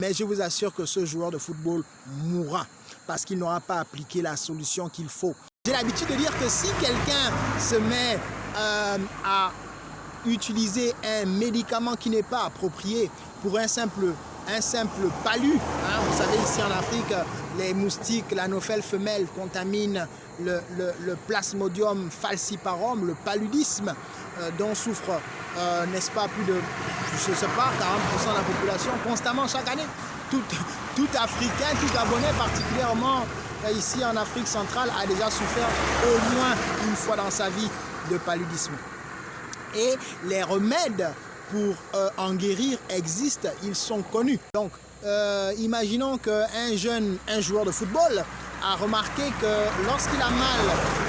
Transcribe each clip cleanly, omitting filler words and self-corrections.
Mais je vous assure que ce joueur de football mourra parce qu'il n'aura pas appliqué la solution qu'il faut. J'ai l'habitude de dire que si quelqu'un se met à utiliser un médicament qui n'est pas approprié pour un simple palu, hein, vous savez ici en Afrique, les moustiques, l'anophèle femelle contaminent le plasmodium falciparum, le paludisme dont souffre, n'est-ce pas, plus de, je ne sais pas, 40% de la population constamment chaque année. Tout Africain, tout Gabonais particulièrement ici en Afrique centrale a déjà souffert au moins une fois dans sa vie de paludisme. Et les remèdes pour en guérir existent, ils sont connus. Donc, imaginons qu'un joueur de football a remarqué que lorsqu'il a mal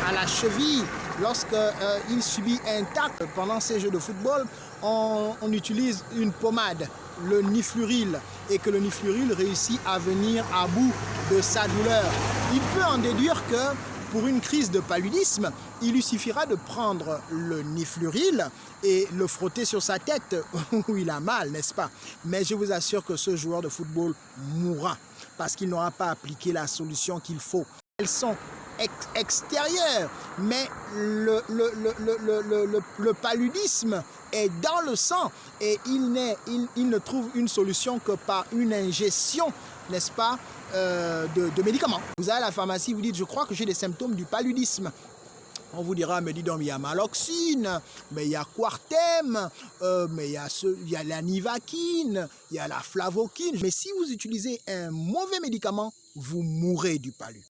à la cheville, lorsqu'il subit un tacle pendant ses jeux de football, on utilise une pommade, le nifluril, et que le nifluril réussit à venir à bout de sa douleur. Il peut en déduire que pour une crise de paludisme, il lui suffira de prendre le nifluril et le frotter sur sa tête où il a mal, n'est-ce pas? Mais je vous assure que ce joueur de football mourra parce qu'il n'aura pas appliqué la solution qu'il faut. Elles sont extérieures, mais le paludisme est dans le sang et il ne trouve une solution que par une ingestion, n'est-ce pas, de médicaments. Vous allez à la pharmacie, vous dites, je crois que j'ai des symptômes du paludisme. On vous dira, mais dis donc, il y a Maloxine, mais il y a Quartem, mais il y a la Nivaquine, il y a la Flavoquine. Mais si vous utilisez un mauvais médicament, vous mourrez du palu.